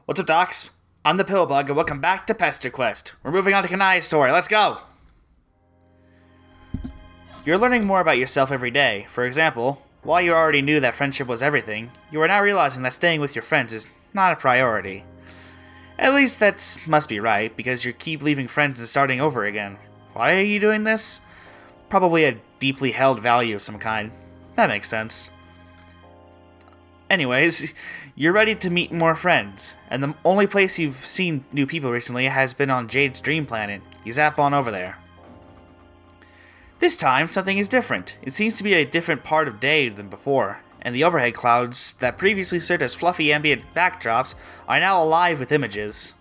What's up, docs? I'm the Pillbug, and welcome back to Pesterquest. We're moving on to Kanaya's story. Let's go! You're learning more about yourself every day. For example, while you already knew that friendship was everything, you are now realizing that staying with your friends is not a priority. At least that must be right, because you keep leaving friends and starting over again. Why are you doing this? Probably a deeply held value of some kind. That makes sense. Anyways, you're ready to meet more friends, and the only place you've seen new people recently has been on Jade's dream planet. You zap on over there. This time, something is different. It seems to be a different part of day than before, and the overhead clouds that previously served as fluffy ambient backdrops are now alive with images.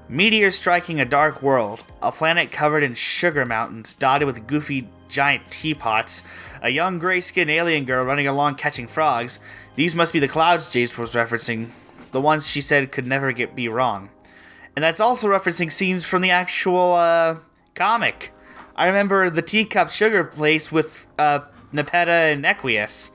Meteors striking a dark world, a planet covered in sugar mountains dotted with goofy giant teapots, a young gray-skinned alien girl running along catching frogs. These must be the clouds Jace was referencing, the ones she said could never be wrong. And that's also referencing scenes from the actual, comic. I remember the teacup sugar place with, Nepeta and Equius.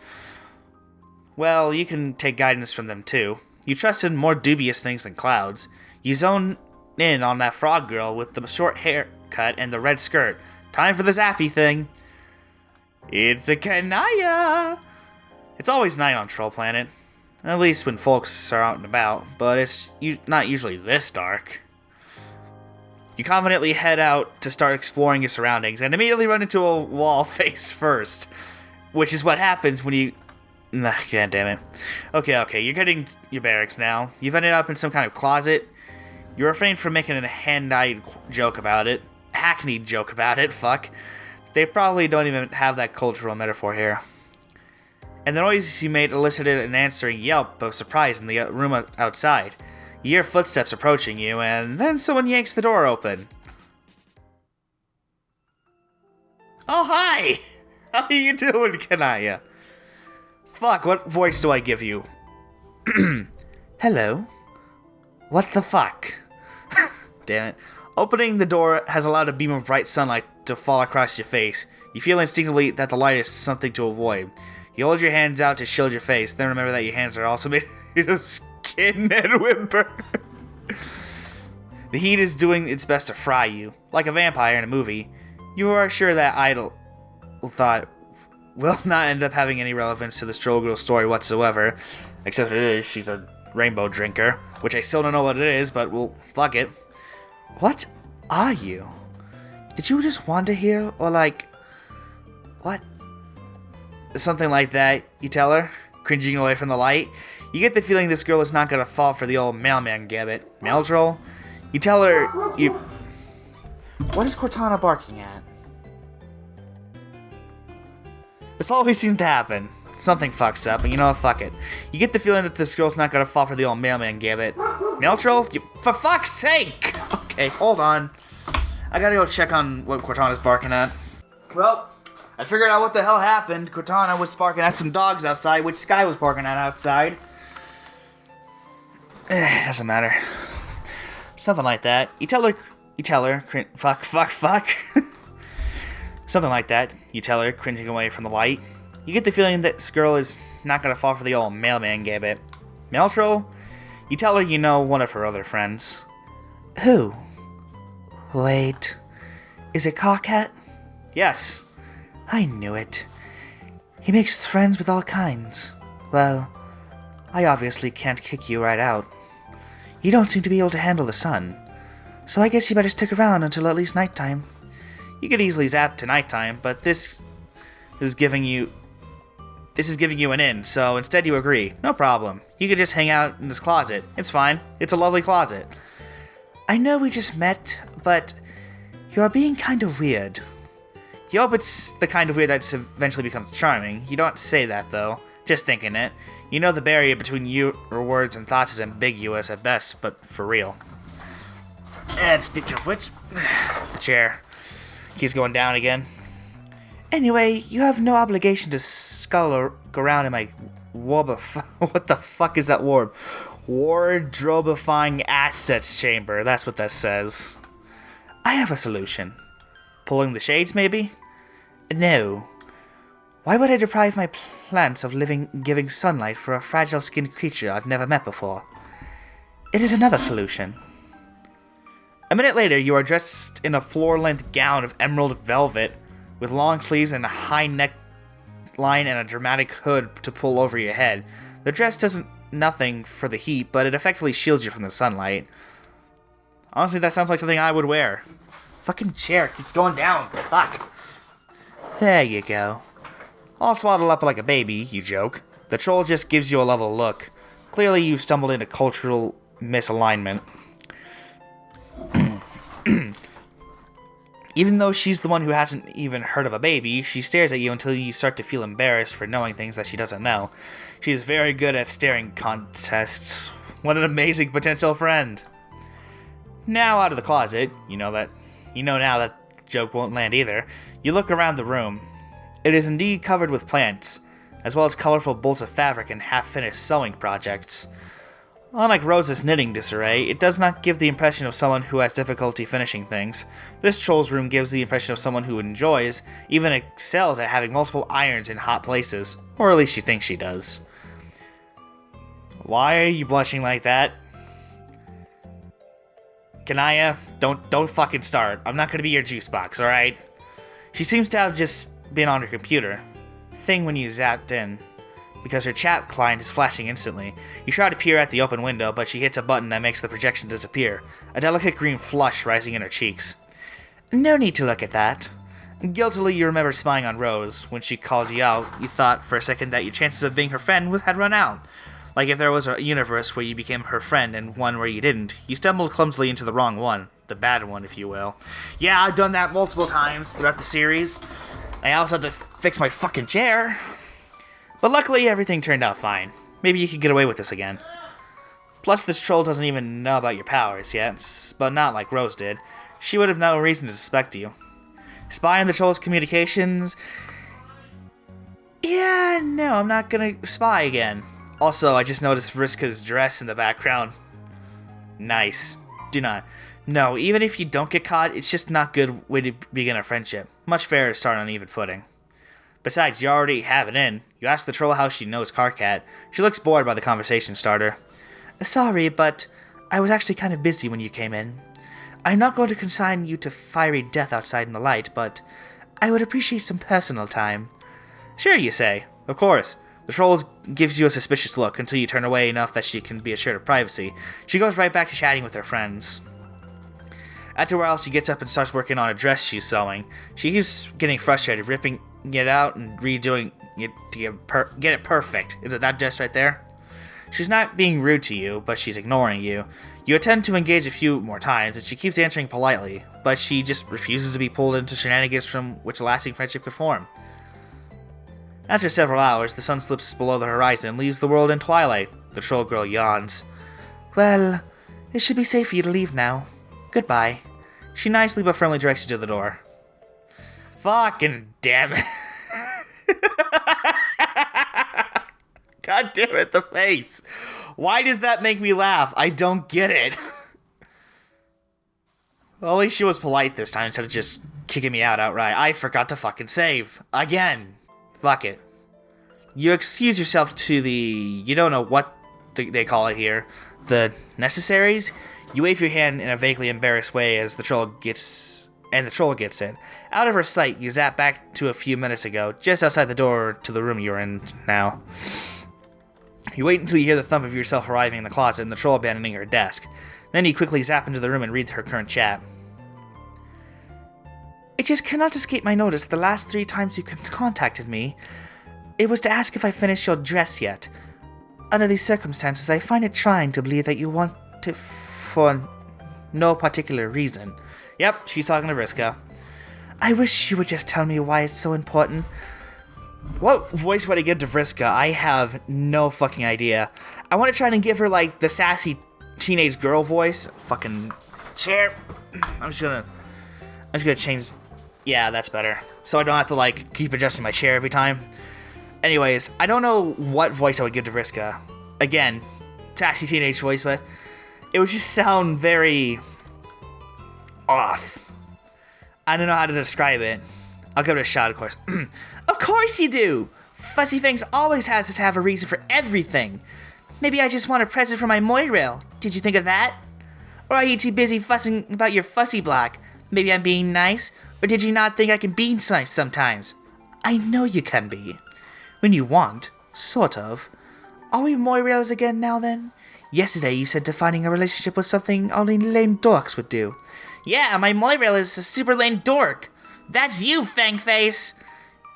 Well, you can take guidance from them too. You trust in more dubious things than clouds. You zone in on that frog girl with the short haircut and the red skirt. Time for the zappy thing. It's a Kanaya! It's always night on Troll Planet. At least when folks are out and about, but it's not usually this dark. You confidently head out to start exploring your surroundings and immediately run into a wall face first. Which is what happens when you... God damn it. Okay, you're getting your barracks now. You've ended up in some kind of closet. You refrain from making a hand-eyed joke about it. Hackneyed joke about it, fuck. They probably don't even have that cultural metaphor here. And the noise you made elicited an answering yelp of surprise in the room outside. You hear footsteps approaching you, and then someone yanks the door open. Oh, hi! How are you doing, Kanaya? Fuck, what voice do I give you? Hello? What the fuck? Damn it. Opening the door has allowed a beam of bright sunlight to fall across your face. You feel instinctively that the light is something to avoid. You hold your hands out to shield your face, then remember that your hands are also made of skin and whimper. The heat is doing its best to fry you. Like a vampire in a movie, you are sure that idle thought will not end up having any relevance to the Stroll Girl story whatsoever. Except it is, she's a rainbow drinker. Which I still don't know what it is, but well, fuck it. What are you? Did you just wander here, or like... What? Something like that, you tell her, cringing away from the light. You get the feeling this girl is not gonna fall for the old mailman gabbit. Mail troll? You tell her you... What is Cortana barking at? This always seems to happen. Something fucks up, and you know what, fuck it. You get the feeling that this girl's not gonna fall for the old mailman gabbit. Mail troll? For fuck's sake! Okay, hold on. I gotta go check on what Cortana's barking at. Well, I figured out what the hell happened. Cortana was barking at some dogs outside, which Sky was barking at outside. Doesn't matter. Something like that. You tell her, fuck. Something like that. You tell her, cringing away from the light. You get the feeling that this girl is not gonna fall for the old mailman gabbit. Mail troll? You tell her you know one of her other friends. Who? Wait. Is it Karkat? Yes. I knew it. He makes friends with all kinds. Well, I obviously can't kick you right out. You don't seem to be able to handle the sun. So I guess you better stick around until at least nighttime. You could easily zap to nighttime, but this is giving you an in, so instead you agree. No problem. You could just hang out in this closet. It's fine. It's a lovely closet. I know we just met, but you're being kind of weird. You hope it's the kind of weird that eventually becomes charming. You don't say that, though. Just thinking it. You know the barrier between your words and thoughts is ambiguous at best, but for real. And speaking of which, the chair keeps going down again. Anyway, you have no obligation to scull around in my what the fuck is that word? Wardrobifying assets chamber. That's what that says. I have a solution. Pulling the shades, maybe? No. Why would I deprive my plants of giving sunlight for a fragile-skinned creature I've never met before? It is another solution. A minute later, you are dressed in a floor-length gown of emerald velvet with long sleeves and a high neckline and a dramatic hood to pull over your head. The dress doesn't nothing for the heat, but it effectively shields you from the sunlight. Honestly, that sounds like something I would wear. Fucking chair keeps going down. Fuck. There you go. All swaddled up like a baby, you joke. The troll just gives you a level look. Clearly, you've stumbled into cultural misalignment. Even though she's the one who hasn't even heard of a baby, she stares at you until you start to feel embarrassed for knowing things that she doesn't know. She is very good at staring contests. What an amazing potential friend. Now out of the closet, you know now that joke won't land either. You look around the room. It is indeed covered with plants, as well as colorful bolts of fabric and half-finished sewing projects. Unlike Rose's knitting disarray, it does not give the impression of someone who has difficulty finishing things. This troll's room gives the impression of someone who enjoys, even excels at having multiple irons in hot places. Or at least she thinks she does. Why are you blushing like that? Kanaya, don't fucking start. I'm not gonna be your juice box, alright? She seems to have just been on her computer. Thing when you zapped in. Because her chat client is flashing instantly. You try to peer at the open window, but she hits a button that makes the projection disappear, a delicate green flush rising in her cheeks. No need to look at that. Guiltily, you remember spying on Rose. When she called you out, you thought for a second that your chances of being her friend had run out. Like if there was a universe where you became her friend and one where you didn't. You stumbled clumsily into the wrong one. The bad one, if you will. Yeah, I've done that multiple times throughout the series. I also had to fix my fucking chair. But luckily, everything turned out fine. Maybe you could get away with this again. Plus, this troll doesn't even know about your powers yet, but not like Rose did. She would have no reason to suspect you. Spy on the troll's communications? Yeah, no, I'm not gonna spy again. Also, I just noticed Vriska's dress in the background. Nice. Do not. No, even if you don't get caught, it's just not good way to begin a friendship. Much fairer to start on even footing. Besides, you already have it in. You ask the troll how she knows Karkat. She looks bored by the conversation starter. Sorry, but I was actually kind of busy when you came in. I'm not going to consign you to fiery death outside in the light, but I would appreciate some personal time. Sure, you say. Of course. The troll gives you a suspicious look until you turn away enough that she can be assured of privacy. She goes right back to chatting with her friends. After a while, she gets up and starts working on a dress she's sewing. She keeps getting frustrated, ripping it out and redoing it to get it perfect. Is it that dress right there? She's not being rude to you, but she's ignoring you. You attempt to engage a few more times, and she keeps answering politely, but she just refuses to be pulled into shenanigans from which a lasting friendship could form. After several hours, the sun slips below the horizon and leaves the world in twilight. The troll girl yawns. Well, it should be safe for you to leave now. Goodbye. She nicely but firmly directs you to the door. Fucking damn it. God damn it, the face. Why does that make me laugh? I don't get it. Well, at least she was polite this time instead of just kicking me out outright. I forgot to fucking save. Again. Fuck it. You excuse yourself to the... You don't know what they call it here. The necessaries? You wave your hand in a vaguely embarrassed way as the troll gets... And the troll gets it. Out of her sight, you zap back to a few minutes ago, just outside the door to the room you're in now. You wait until you hear the thump of yourself arriving in the closet and the troll abandoning her desk. Then you quickly zap into the room and read her current chat. It just cannot escape my notice the last 3 times you contacted me. It was to ask if I finished your dress yet. Under these circumstances, I find it trying to believe that you want it for no particular reason. Yep, she's talking to Vriska. I wish you would just tell me why it's so important. What voice would I give to Vriska? I have no fucking idea. I want to try and give her, like, the sassy teenage girl voice. Fucking chair. I'm just gonna change... Yeah, that's better. So I don't have to, like, keep adjusting my chair every time. Anyways, I don't know what voice I would give to Vriska. Again, sassy teenage voice, but it would just sound very... off. I don't know how to describe it. I'll give it a shot, of course. Of course you do! Fuzzy Fangs always has to have a reason for everything. Maybe I just want a present for my Moirail. Did you think of that? Or are you too busy fussing about your fussy block? Maybe I'm being nice? Or did you not think I can be nice sometimes? I know you can be. When you want. Sort of. Are we Moirails again now then? Yesterday you said defining a relationship was something only lame dorks would do. Yeah, my Moirail is a super lame dork. That's you, Fangface!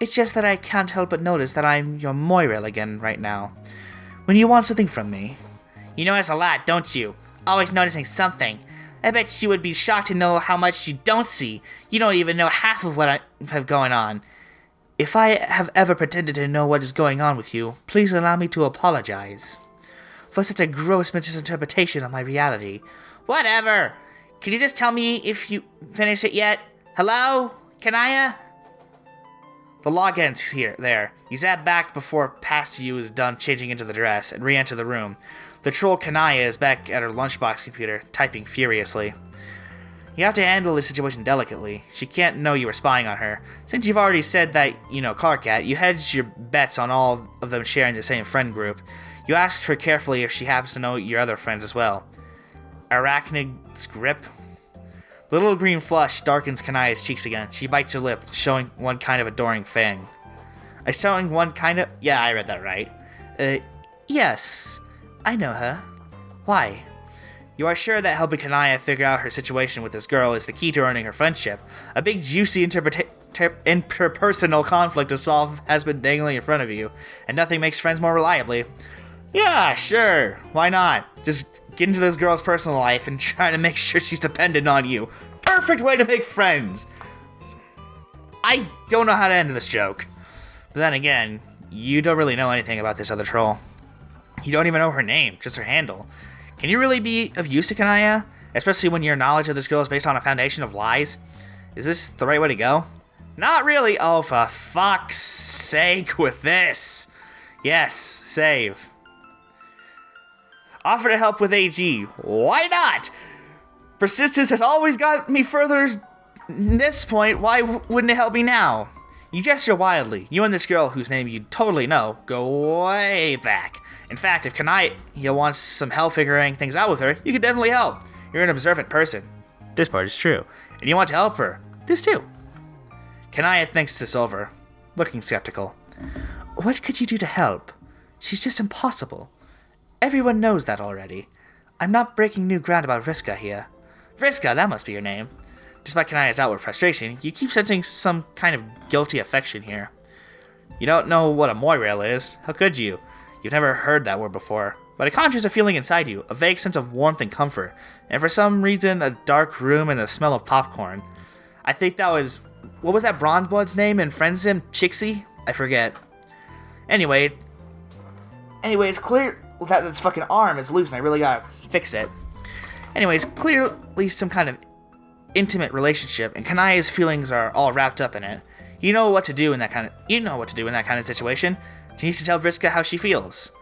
It's just that I can't help but notice that I'm your Moirail again right now. When you want something from me. You notice a lot, don't you? Always noticing something. I bet you would be shocked to know how much you don't see. You don't even know half of what I have going on. If I have ever pretended to know what is going on with you, please allow me to apologize for such a gross misinterpretation of my reality. Whatever! Can you just tell me if you finished it yet? Hello? Kanaya? The log ends there. You zap back before past you is done changing into the dress and re-enter the room. The troll Kanaya is back at her lunchbox computer, typing furiously. You have to handle the situation delicately. She can't know you were spying on her. Since you've already said that you know Karkat, you hedge your bets on all of them sharing the same friend group. You ask her carefully if she happens to know your other friends as well. Arachnid's grip? The little green flush darkens Kanaya's cheeks again. She bites her lip, showing one kind of adoring fang. Showing one kind of... Yeah, I read that right. Yes. I know her. Why? You are sure that helping Kanaya figure out her situation with this girl is the key to earning her friendship. A big, juicy interpersonal conflict to solve has been dangling in front of you, and nothing makes friends more reliably. Yeah, sure. Why not? Just get into this girl's personal life and try to make sure she's dependent on you. Perfect way to make friends. I don't know how to end this joke. But then again, you don't really know anything about this other troll. You don't even know her name, just her handle. Can you really be of use to Kanaya? Especially when your knowledge of this girl is based on a foundation of lies? Is this the right way to go? Not really. Oh, for fuck's sake with this. Yes, save. Offer to help with AG. Why not? Persistence has always got me further this point. Why wouldn't it help me now? You gesture wildly. You and this girl, whose name you totally know, go way back. In fact, if Kanaya wants some help figuring things out with her, you can definitely help. You're an observant person. This part is true. And you want to help her. This too. Kanaya thinks this over, looking skeptical. What could you do to help? She's just impossible. Everyone knows that already. I'm not breaking new ground about Vriska here. Vriska, that must be your name. Despite Kanaya's outward frustration, you keep sensing some kind of guilty affection here. You don't know what a Moirail is. How could you? You've never heard that word before. But it conjures a feeling inside you, a vague sense of warmth and comfort, and for some reason, a dark room and the smell of popcorn. I think that was... What was that Bronzeblood's name in Friendsim? Chixie? I forget. Anyway, it's clear that this fucking arm is loose and I really gotta fix it. Anyways, clearly some kind of intimate relationship, and Kanaya's feelings are all wrapped up in it. You know what to do in that kind of situation. You need to tell Vriska how she feels.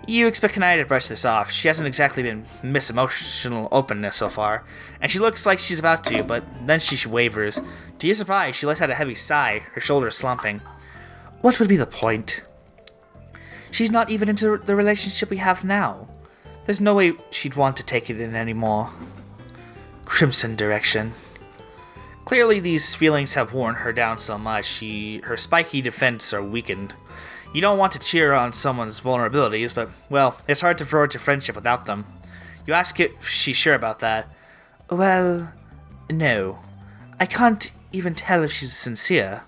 You expect Kanaya to brush this off. She hasn't exactly been Miss Emotional Openness so far, and she looks like she's about to, but then she wavers. To your surprise, she lets out a heavy sigh, her shoulders slumping. What would be the point? She's not even into the relationship we have now. There's no way she'd want to take it in anymore. Crimson direction. Clearly these feelings have worn her down so much, her spiky defenses are weakened. You don't want to cheer on someone's vulnerabilities, but, well, it's hard to forward to friendship without them. You ask if she's sure about that. Well, no. I can't even tell if she's sincere.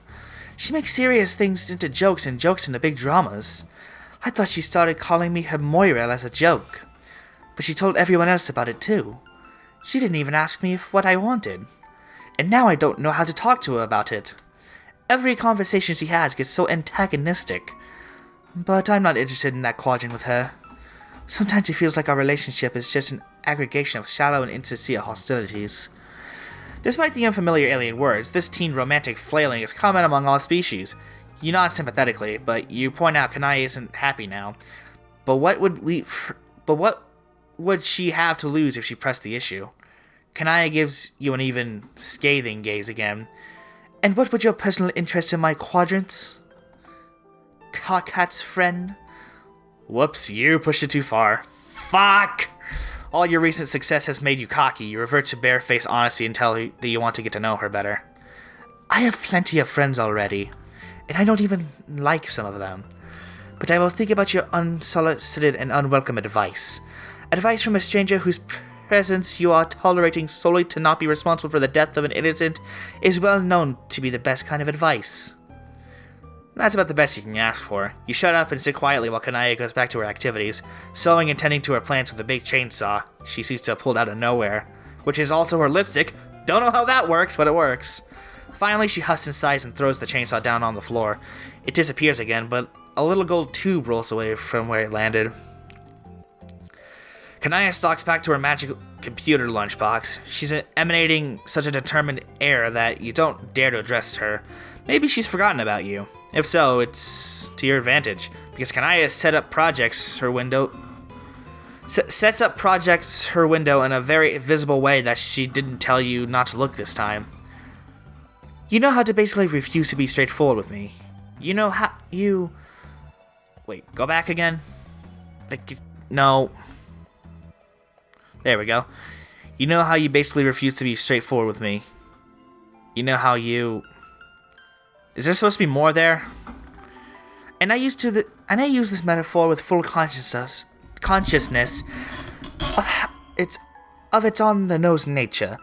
She makes serious things into jokes and jokes into big dramas. I thought she started calling me her Moirail as a joke. But she told everyone else about it too. She didn't even ask me what I wanted. And now I don't know how to talk to her about it. Every conversation she has gets so antagonistic. But I'm not interested in that quadrant with her. Sometimes it feels like our relationship is just an aggregation of shallow and insincere hostilities. Despite the unfamiliar alien words, this teen romantic flailing is common among all species. You nod sympathetically, but you point out Kanaya isn't happy now. But what would she have to lose if she pressed the issue? Kanaya gives you an even scathing gaze again. And what would your personal interest in my quadrants? Karkat's friend? Whoops, you pushed it too far. Fuck! All your recent success has made you cocky. You revert to barefaced honesty and tell her that you want to get to know her better. I have plenty of friends already, and I don't even like some of them. But I will think about your unsolicited and unwelcome advice. Advice from a stranger whose presence you are tolerating solely to not be responsible for the death of an innocent is well known to be the best kind of advice. That's about the best you can ask for. You shut up and sit quietly while Kanaya goes back to her activities, sewing and tending to her plants with a big chainsaw she seems to have pulled out of nowhere, which is also her lipstick. Don't know how that works, but it works. Finally, she huffs and sighs and throws the chainsaw down on the floor. It disappears again, but a little gold tube rolls away from where it landed. Kanaya stalks back to her magic computer lunchbox. She's emanating such a determined air that you don't dare to address her. Maybe she's forgotten about you. If so, it's to your advantage, because Kanaya sets up projects her window in a very visible way that she didn't tell you not to look this time. You know how to basically refuse to be straightforward with me. You know how you... Wait, go back again? No. There we go. You know how you basically refuse to be straightforward with me. You know how you... Is there supposed to be more there? And I use this metaphor with full consciousness of its on-the-nose nature.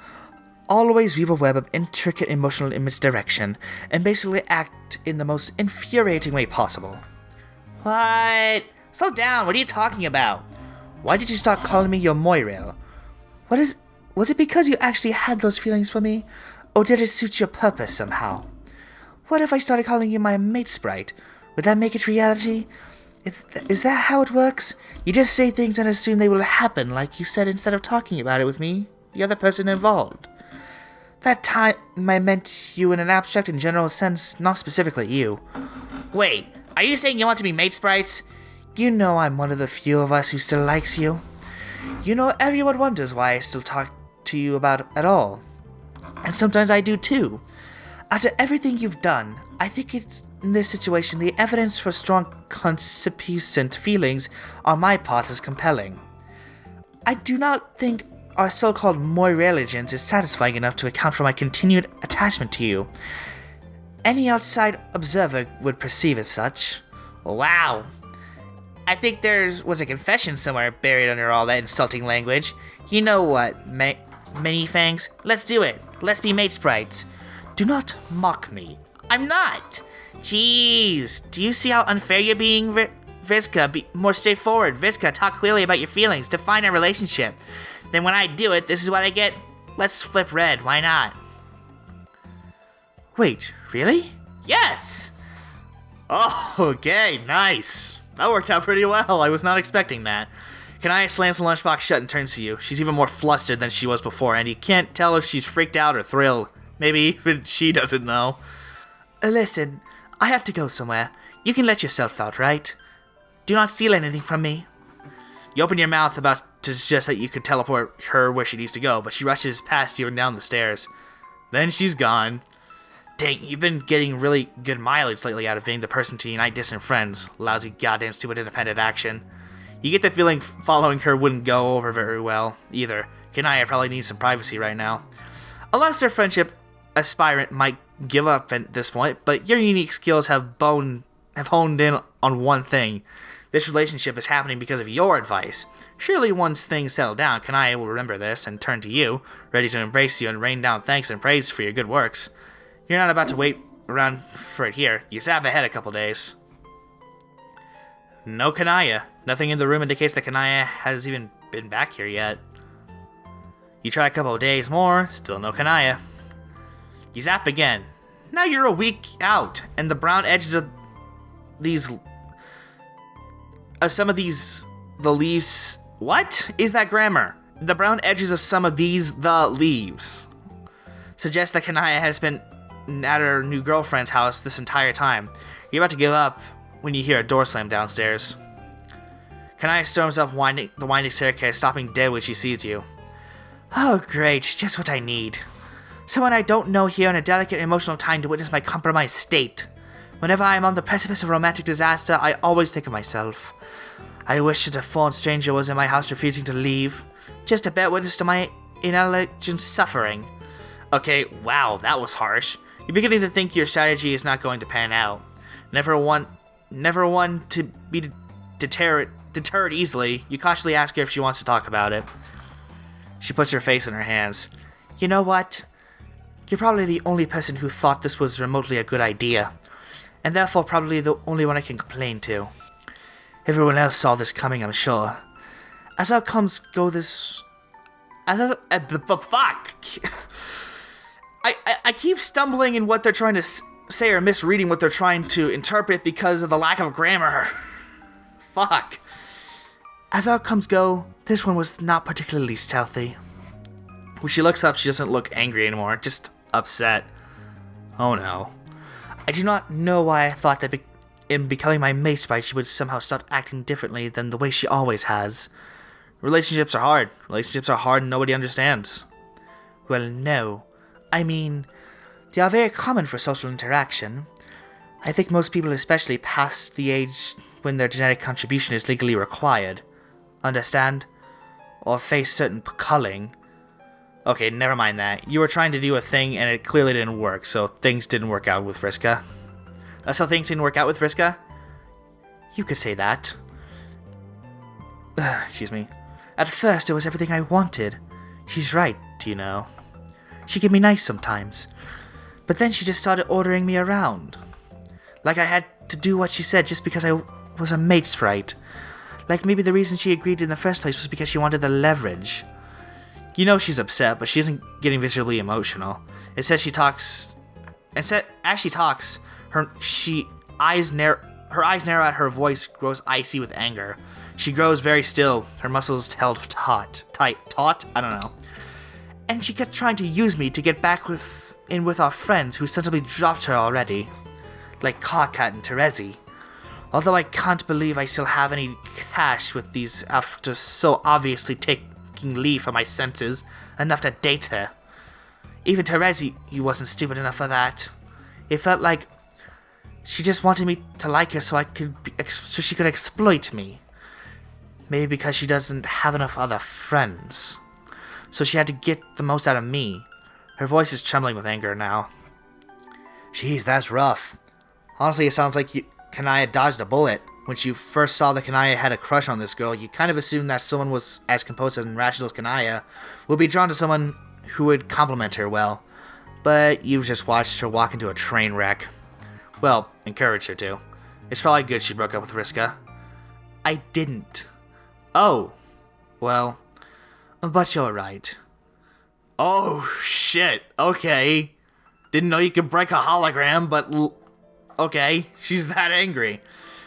Always weave a web of intricate emotional misdirection, and basically act in the most infuriating way possible. What? Slow down, what are you talking about? Why did you start calling me your Moirail? Was it because you actually had those feelings for me? Or did it suit your purpose somehow? What if I started calling you my mate sprite? Would that make it reality? Is that how it works? You just say things and assume they will happen like you said instead of talking about it with me, the other person involved. That time I meant you in an abstract and general sense, not specifically you. Wait, are you saying you want to be mate sprites? You know I'm one of the few of us who still likes you. You know everyone wonders why I still talk to you about it at all. And sometimes I do too. After everything you've done, I think it's, in this situation, the evidence for strong concupiscent feelings on my part is compelling. I do not think our so-called Moiraligence is satisfying enough to account for my continued attachment to you. Any outside observer would perceive as such. Wow. I think there was a confession somewhere buried under all that insulting language. You know what, Mini-Fangs? Let's do it. Let's be mate sprites. Do not mock me. I'm not. Jeez, do you see how unfair you're being, Vriska? Be more straightforward. Vriska, talk clearly about your feelings. Define our relationship. Then when I do it, this is what I get. Let's flip red. Why not? Wait, really? Yes! Oh, okay, nice. That worked out pretty well. I was not expecting that. Kanaya slams the lunchbox shut and turns to you. She's even more flustered than she was before, and you can't tell if she's freaked out or thrilled. Maybe even she doesn't know. Listen, I have to go somewhere. You can let yourself out, right? Do not steal anything from me. You open your mouth about to suggest that you could teleport her where she needs to go, but she rushes past you and down the stairs. Then she's gone. Dang, you've been getting really good mileage lately out of being the person to unite distant friends. Lousy goddamn stupid independent action. You get the feeling following her wouldn't go over very well, either. Kanaya probably needs some privacy right now. Unless their friendship aspirant might give up at this point, but your unique skills have honed in on one thing. This relationship is happening because of your advice. Surely once things settle down, Kanaya will remember this and turn to you, ready to embrace you and rain down thanks and praise for your good works. You're not about to wait around for it here. You zap ahead a couple days. No Kanaya. Nothing in the room indicates that Kanaya has even been back here yet. You try a couple of days more, still no Kanaya. You zap again. Now you're a week out, and the brown edges of the leaves... What is that grammar? The brown edges of some of the leaves suggest that Kanaya has been at her new girlfriend's house this entire time. You're about to give up when you hear a door slam downstairs. Kanaya storms up the winding staircase, stopping dead when she sees you. Oh great, just what I need. Someone I don't know here in a delicate emotional time to witness my compromised state. Whenever I am on the precipice of romantic disaster, I always think of myself. I wish that a foreign stranger was in my house refusing to leave, just to bear witness to my inelegant suffering. Okay, wow, that was harsh. You're beginning to think your strategy is not going to pan out. Never one to be deterred easily, you cautiously ask her if she wants to talk about it. She puts her face in her hands. You know what? You're probably the only person who thought this was remotely a good idea, and therefore probably the only one I can complain to. Everyone else saw this coming, I'm sure. As outcomes go this... fuck! I keep stumbling in what they're trying to say or misreading what they're trying to interpret because of the lack of grammar. Fuck. As outcomes go, this one was not particularly stealthy. When she looks up, she doesn't look angry anymore, just upset. Oh no. I do not know why I thought that in becoming my mate sprite she would somehow start acting differently than the way she always has. Relationships are hard. Relationships are hard and nobody understands. Well, no. I mean, they are very common for social interaction. I think most people, especially past the age when their genetic contribution is legally required, understand? Or face certain culling. Okay, never mind that. You were trying to do a thing and it clearly didn't work, so things didn't work out with Vriska. So things didn't work out with Vriska? You could say that. Excuse me. At first, it was everything I wanted. She's right, you know. She can be nice sometimes. But then she just started ordering me around. Like I had to do what she said just because I was a mate sprite. Like maybe the reason she agreed in the first place was because she wanted the leverage. You know she's upset, but she isn't getting visibly emotional. It says she talks... As she talks, her eyes narrow at her voice grows icy with anger. She grows very still, her muscles held taut? I don't know. And she kept trying to use me to get back with our friends who sensibly dropped her already. Like Karkat and Terezi. Although I can't believe I still have any cash with these after so obviously taking leave of my senses enough to date her. Even Terezi wasn't stupid enough for that. It felt like she just wanted me to like her so she could exploit me. Maybe because she doesn't have enough other friends. So she had to get the most out of me. Her voice is trembling with anger now. Jeez, that's rough. Honestly, it sounds like Kanaya dodged a bullet. When you first saw that Kanaya had a crush on this girl, you kind of assumed that someone was as composed and rational as Kanaya would be drawn to someone who would compliment her well. But you've just watched her walk into a train wreck. Well, encouraged her to. It's probably good she broke up with Vriska. I didn't. Oh. Well... But you're right. Oh, shit. Okay. Didn't know you could break a hologram, but... Okay, she's that angry.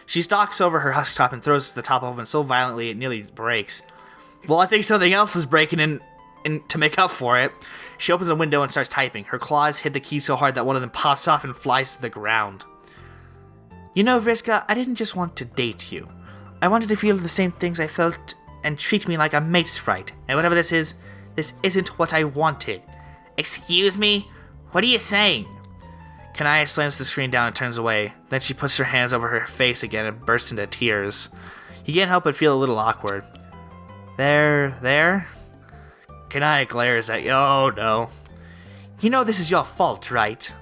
She stalks over her husk top and throws the top open so violently it nearly breaks. Well, I think something else is breaking in to make up for it. She opens a window and starts typing. Her claws hit the key so hard that one of them pops off and flies to the ground. You know, Vriska, I didn't just want to date you. I wanted to feel the same things I felt and treat me like a mate sprite. And whatever this isn't what I wanted. Excuse me? What are you saying? Kanaya slams the screen down and turns away. Then she puts her hands over her face again and bursts into tears. You can't help but feel a little awkward. There? Kanaya glares at you. Oh no. You know this is your fault, right?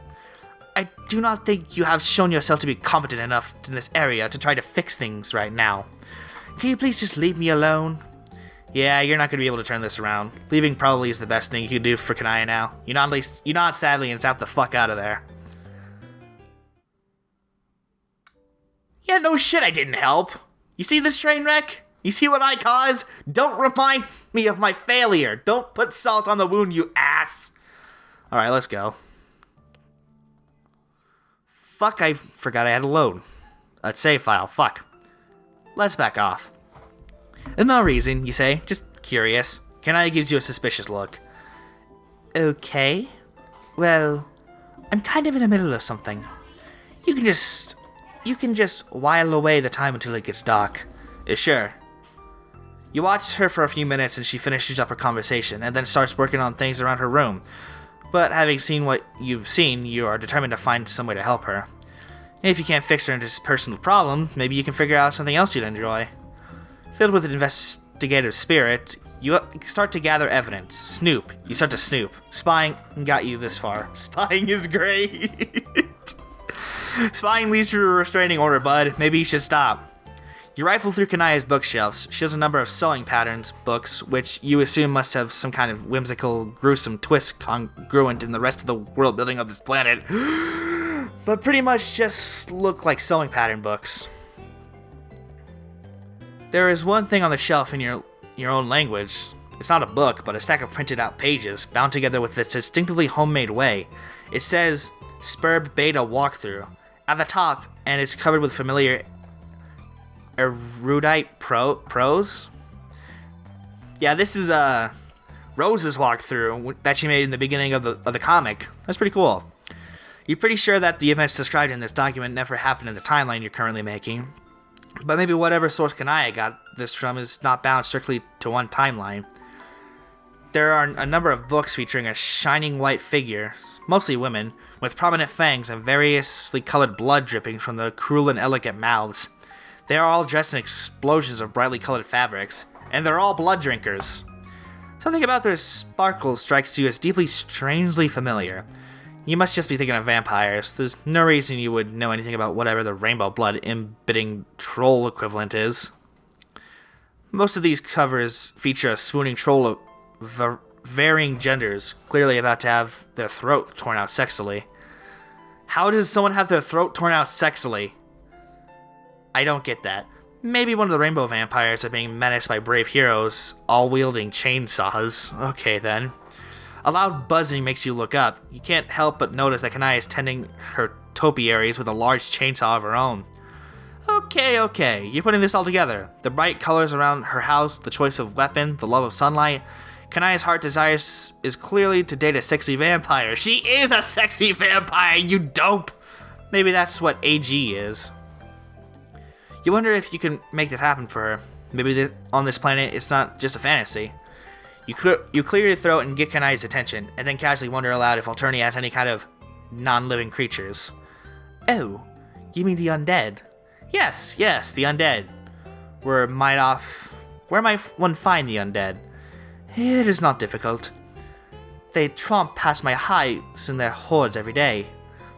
I do not think you have shown yourself to be competent enough in this area to try to fix things right now. Can you please just leave me alone? Yeah, you're not going to be able to turn this around. Leaving probably is the best thing you can do for Kanaya now. You nod sadly and zap the fuck out of there. Yeah, no shit, I didn't help. You see this train wreck? You see what I caused? Don't remind me of my failure. Don't put salt on the wound, you ass. Alright, let's go. Fuck, I forgot I had a load. A save file, fuck. Let's back off. There's no reason, you say, just curious. Kanaya gives you a suspicious look. Okay. Well, I'm kind of in the middle of something. You can just while away the time until it gets dark. Sure. You watch her for a few minutes and she finishes up her conversation and then starts working on things around her room. But having seen what you've seen, you are determined to find some way to help her. If you can't fix her into this personal problem, maybe you can figure out something else you'd enjoy. Filled with investigative spirit, you start to gather evidence. Snoop. You start to snoop. Spying got you this far. Spying is great. Spying leads to a restraining order, bud. Maybe you should stop. You rifle through Kanaya's bookshelves. She has a number of sewing patterns books, which you assume must have some kind of whimsical, gruesome twist congruent in the rest of the world building of this planet. But pretty much just look like sewing pattern books. There is one thing on the shelf in your own language. It's not a book, but a stack of printed out pages, bound together with this distinctively homemade way. It says, Spurb Beta Walkthrough, at the top, and it's covered with familiar erudite prose. Yeah, this is Rose's walkthrough that she made in the beginning of the comic. That's pretty cool. You're pretty sure that the events described in this document never happened in the timeline you're currently making. But maybe whatever source Kanaya got this from is not bound strictly to one timeline. There are a number of books featuring a shining white figure, mostly women, with prominent fangs and variously colored blood dripping from the cruel and elegant mouths. They are all dressed in explosions of brightly colored fabrics, and they're all blood drinkers. Something about their sparkles strikes you as deeply strangely familiar. You must just be thinking of vampires. There's no reason you would know anything about whatever the rainbow blood imbibbing troll equivalent is. Most of these covers feature a swooning troll of varying genders, clearly about to have their throat torn out sexily. How does someone have their throat torn out sexily? I don't get that. Maybe one of the rainbow vampires are being menaced by brave heroes, all wielding chainsaws. Okay then. A loud buzzing makes you look up. You can't help but notice that Kanaya is tending her topiaries with a large chainsaw of her own. Okay, you're putting this all together. The bright colors around her house, the choice of weapon, the love of sunlight. Kanaya's heart desires is clearly to date a sexy vampire. She is a sexy vampire, you dope! Maybe that's what AG is. You wonder if you can make this happen for her. Maybe on this planet it's not just a fantasy. You clear your throat and get Kanaya's attention, and then casually wonder aloud if Alternia has any kind of non-living creatures. Oh, you mean the undead? Yes, the undead. Where might one find the undead? It is not difficult. They tromp past my hives in their hordes every day,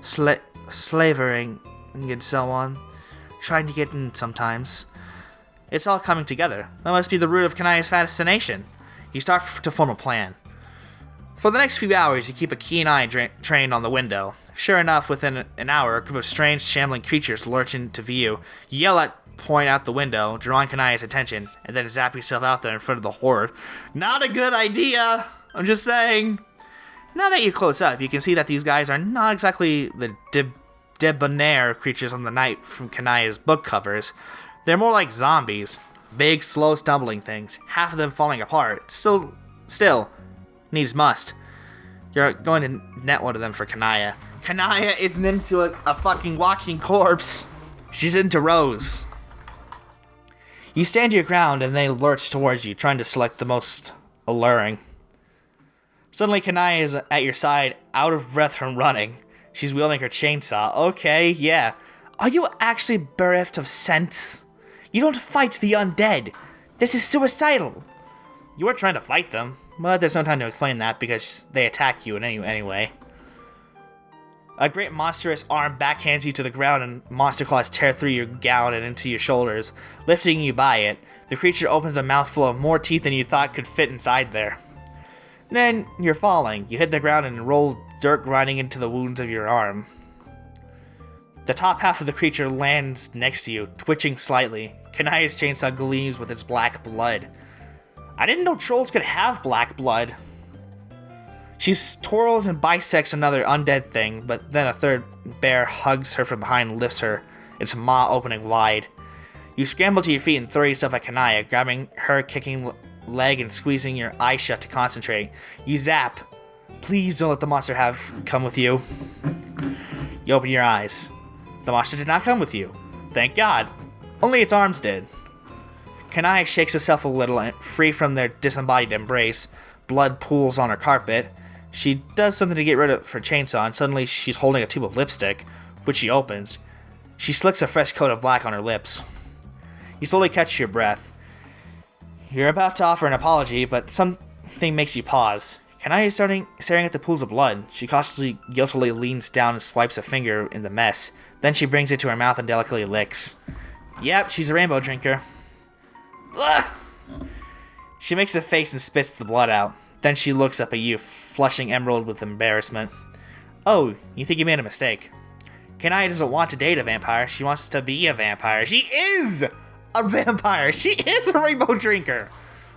slavering and so on, trying to get in sometimes. It's all coming together. That must be the root of Kanaya's fascination. You start to form a plan. For the next few hours, you keep a keen eye trained on the window. Sure enough, within an hour, a group of strange, shambling creatures lurch into view. You yell point out the window, drawing Kanaya's attention, and then zap yourself out there in front of the horde. Not a good idea! I'm just saying. Now that you're close up, you can see that these guys are not exactly the debonair creatures on the night from Kanaya's book covers. They're more like zombies. Big, slow, stumbling things, half of them falling apart. Still, needs must. You're going to net one of them for Kanaya. Kanaya isn't into a fucking walking corpse. She's into Rose. You stand your ground and they lurch towards you, trying to select the most alluring. Suddenly, Kanaya is at your side, out of breath from running. She's wielding her chainsaw. Okay, yeah. Are you actually bereft of sense? You don't fight the undead. This is suicidal. You weren't trying to fight them, but there's no time to explain that because they attack you anyway. A great monstrous arm backhands you to the ground and monster claws tear through your gown and into your shoulders, lifting you by it. The creature opens a mouthful of more teeth than you thought could fit inside there. Then you're falling. You hit the ground and roll dirt grinding into the wounds of your arm. The top half of the creature lands next to you, twitching slightly. Kanaya's chainsaw gleams with its black blood. I didn't know trolls could have black blood. She twirls and bisects another undead thing, but then a third bear hugs her from behind and lifts her, its maw opening wide. You scramble to your feet and throw yourself at Kanaya, grabbing her kicking leg and squeezing your eyes shut to concentrate. You zap. Please don't let the monster come with you. You open your eyes. The monster did not come with you. Thank God. Only its arms did. Kanaya shakes herself a little and, free from their disembodied embrace, blood pools on her carpet. She does something to get rid of her chainsaw, and suddenly she's holding a tube of lipstick, which she opens. She slicks a fresh coat of black on her lips. You slowly catch your breath. You're about to offer an apology, but something makes you pause. Kanaya is staring at the pools of blood. She cautiously, guiltily leans down and swipes a finger in the mess. Then she brings it to her mouth and delicately licks. Yep, she's a rainbow drinker. Ugh! She makes a face and spits the blood out. Then she looks up at you, flushing emerald with embarrassment. Oh, you think you made a mistake. Kanaya doesn't want to date a vampire. She wants to be a vampire. She is a vampire. She is a rainbow drinker.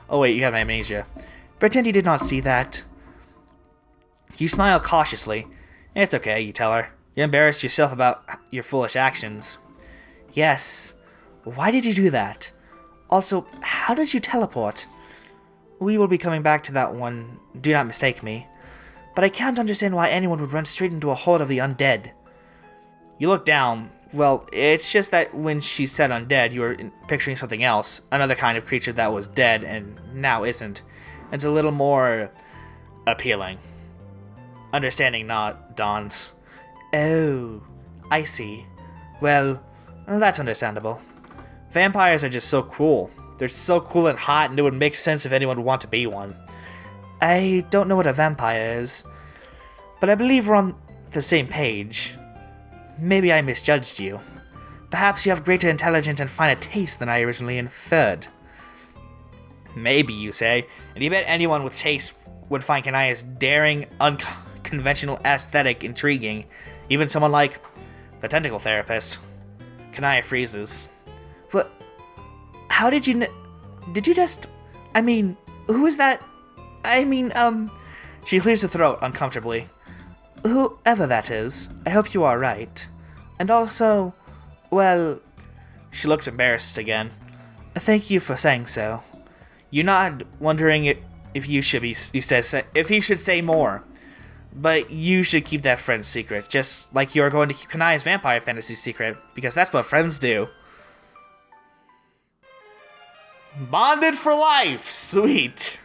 Oh wait, you have amnesia. Pretend you did not see that. You smile cautiously. It's okay, you tell her. You embarrassed yourself about your foolish actions. Yes. Why did you do that? Also, how did you teleport? We will be coming back to that one, do not mistake me. But I can't understand why anyone would run straight into a horde of the undead. You look down. Well, it's just that when she said undead, you were picturing something else. Another kind of creature that was dead and now isn't. It's a little more appealing. Understanding not dawns. Oh, I see. Well, that's understandable. Vampires are just so cool. They're so cool and hot, and it would make sense if anyone would want to be one. I don't know what a vampire is, but I believe we're on the same page. Maybe I misjudged you. Perhaps you have greater intelligence and finer taste than I originally inferred. Maybe, you say, and you bet anyone with taste would find Kanaya's daring, unconventional aesthetic intriguing, even someone like the tentacle therapist. Kanaya freezes. What? How did you did you just... I mean, who is that? She clears her throat uncomfortably. Whoever that is, I hope you are right. And also, well... She looks embarrassed again. Thank you for saying so. You nod, wondering if you should be... if he should say more. But you should keep that friend's secret, just like you are going to keep Kanaya's vampire fantasy secret, because that's what friends do. Bonded for life! Sweet!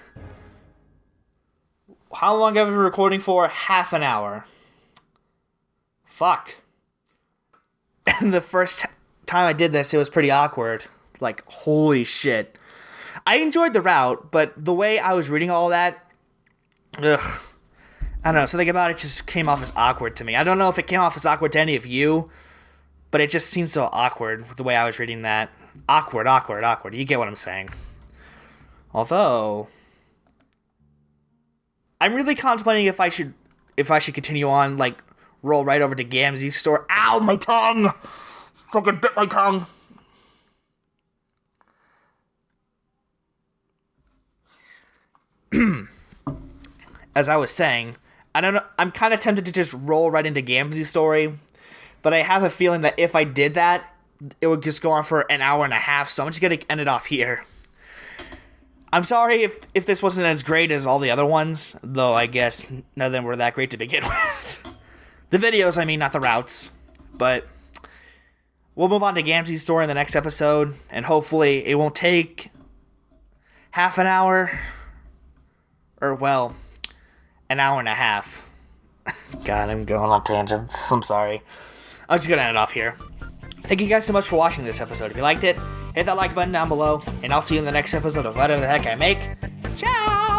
How long have I been recording for? Half an hour. Fuck. And the first time I did this, it was pretty awkward. Like, holy shit. I enjoyed the route, but the way I was reading all that... Ugh. I don't know, something about it just came off as awkward to me. I don't know if it came off as awkward to any of you, but it just seems so awkward with the way I was reading that. Awkward. You get what I'm saying. Although... I'm really contemplating if I should continue on, like, roll right over to Gamzee's store. Ow, my tongue! Fucking bit my tongue! As I was saying, I don't know, I'm kind of tempted to just roll right into Gamzee's story, but I have a feeling that if I did that, it would just go on for an hour and a half, so I'm just gonna end it off here. I'm sorry if this wasn't as great as all the other ones, though I guess none of them were that great to begin with. The videos, I mean, not the routes. But we'll move on to Gamzee's story in the next episode, and hopefully it won't take half an hour, or, well, an hour and a half. God, I'm going on tangents. I'm sorry. I'm just gonna end it off here. Thank you guys so much for watching this episode. If you liked it, hit that like button down below, and I'll see you in the next episode of whatever the heck I make. Ciao!